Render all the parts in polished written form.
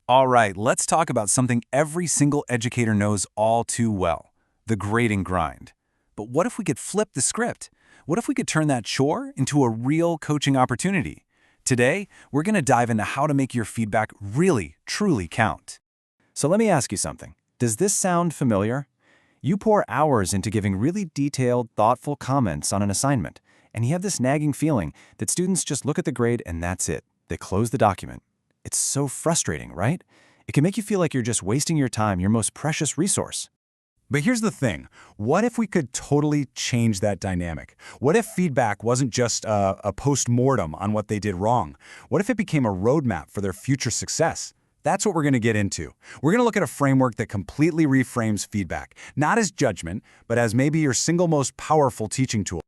All right, let's talk about something every single educator knows all too well, the grading grind. But what if we could flip the script? What if we could turn that chore into a real coaching opportunity? Today, we're going to dive into how to make your feedback really, truly count. So let me ask you something. Does this sound familiar? You pour hours into giving really detailed, thoughtful comments on an assignment, and you have this nagging feeling that students just look at the grade and that's it. They close the document. It's so frustrating, right? It can make you feel like you're just wasting your time, your most precious resource. But here's the thing. What if we could totally change that dynamic? What if feedback wasn't just a post-mortem on what they did wrong? What if it became a roadmap for their future success? That's what we're going to get into. We're going to look at a framework that completely reframes feedback, not as judgment, but as maybe your single most powerful teaching tool.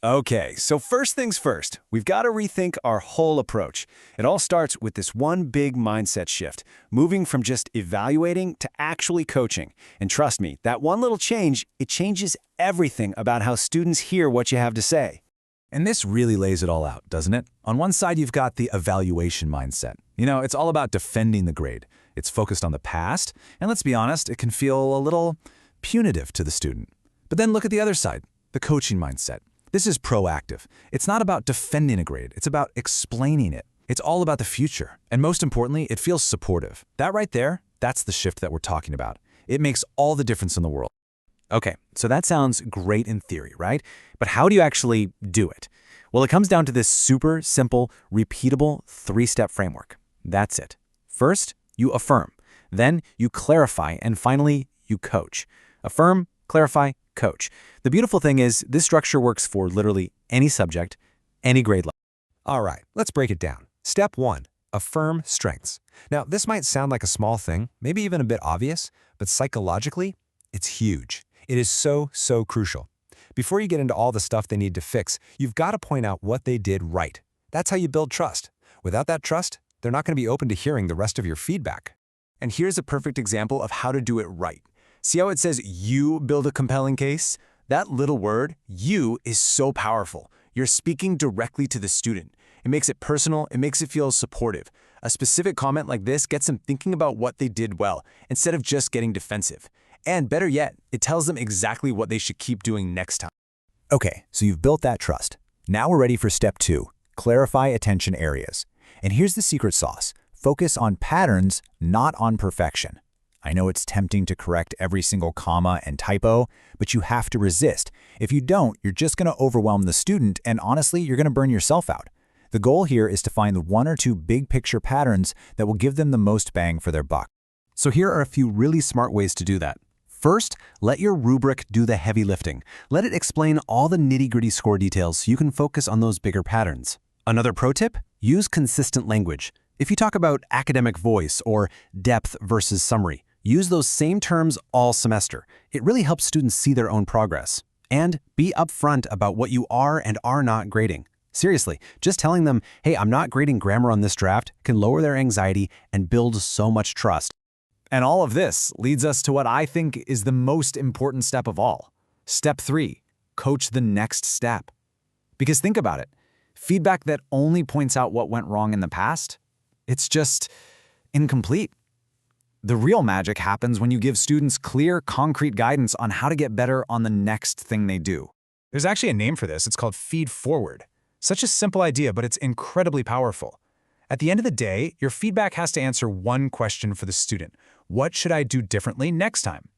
Okay, so first things first, we've got to rethink our whole approach. It all starts with this one big mindset shift, moving from just evaluating to actually coaching. And trust me, that one little change, it changes everything about how students hear what you have to say. And this really lays it all out, doesn't it? On one side, you've got the evaluation mindset. It's all about defending the grade. It's focused on the past, and let's be honest, it can feel a little punitive to the student. But then look at the other side, the coaching mindset. This is proactive. It's not about defending a grade. It's about explaining it. It's all about the future. And most importantly, it feels supportive. That right there, that's the shift that we're talking about. It makes all the difference in the world. Okay, so that sounds great in theory, right? But how do you actually do it? Well, it comes down to this super simple, repeatable three-step framework. That's it. First, you affirm. Then you clarify. And finally, you coach. Affirm, clarify, coach. The beautiful thing is this structure works for literally any subject, any grade level. All right, let's break it down. Step 1, affirm strengths. Now, this might sound like a small thing, maybe even a bit obvious, but psychologically, it's huge. It is so crucial. Before you get into all the stuff they need to fix, you've got to point out what they did right. That's how you build trust. Without that trust, they're not going to be open to hearing the rest of your feedback. And here's a perfect example of how to do it right. See how it says you build a compelling case? That little word, you, is so powerful. You're speaking directly to the student. It makes it personal, it makes it feel supportive. A specific comment like this gets them thinking about what they did well, instead of just getting defensive. And better yet, it tells them exactly what they should keep doing next time. Okay, so you've built that trust. Now we're ready for step 2, clarify attention areas. And here's the secret sauce. Focus on patterns, not on perfection. I know it's tempting to correct every single comma and typo, but you have to resist. If you don't, you're just going to overwhelm the student, and honestly, you're going to burn yourself out. The goal here is to find 1 or 2 big picture patterns that will give them the most bang for their buck. So here are a few really smart ways to do that. First, let your rubric do the heavy lifting. Let it explain all the nitty-gritty score details so you can focus on those bigger patterns. Another pro tip, use consistent language. If you talk about academic voice or depth versus summary, use those same terms all semester. It really helps students see their own progress. And be upfront about what you are and are not grading. Seriously, just telling them, hey, I'm not grading grammar on this draft can lower their anxiety and build so much trust. And all of this leads us to what I think is the most important step of all. Step 3, coach the next step. Because think about it, feedback that only points out what went wrong in the past, it's just incomplete. The real magic happens when you give students clear, concrete guidance on how to get better on the next thing they do. There's actually a name for this. It's called feed forward. Such a simple idea, but it's incredibly powerful. At the end of the day, your feedback has to answer one question for the student. What should I do differently next time?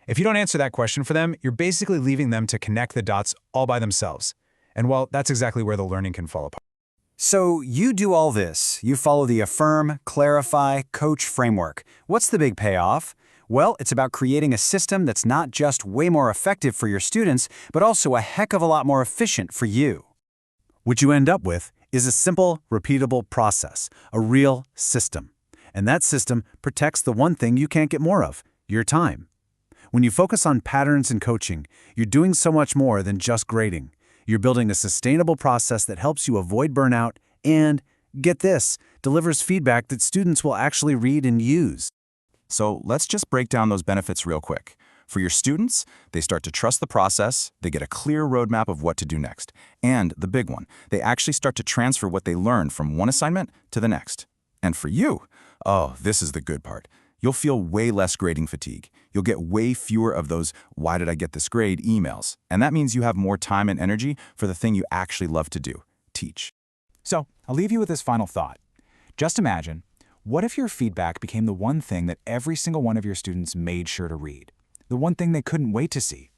If you don't answer that question for them, you're basically leaving them to connect the dots all by themselves. And well, that's exactly where the learning can fall apart. So you do all this. You follow the affirm, clarify, coach framework. What's the big payoff? Well, it's about creating a system that's not just way more effective for your students, but also a heck of a lot more efficient for you. What you end up with is a simple, repeatable process, a real system. And that system protects the one thing you can't get more of, your time. When you focus on patterns and coaching, you're doing so much more than just grading. You're building a sustainable process that helps you avoid burnout and, get this, delivers feedback that students will actually read and use. So let's just break down those benefits real quick. For your students, they start to trust the process, they get a clear roadmap of what to do next. And the big one, they actually start to transfer what they learn from one assignment to the next. And for you, oh, this is the good part. You'll feel way less grading fatigue. You'll get way fewer of those "why did I get this grade" emails. And that means you have more time and energy for the thing you actually love to do, teach. So, I'll leave you with this final thought. Just imagine, what if your feedback became the one thing that every single one of your students made sure to read? The one thing they couldn't wait to see?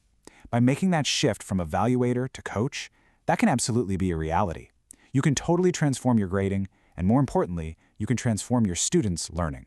By making that shift from evaluator to coach, that can absolutely be a reality. You can totally transform your grading, and more importantly, you can transform your students' learning.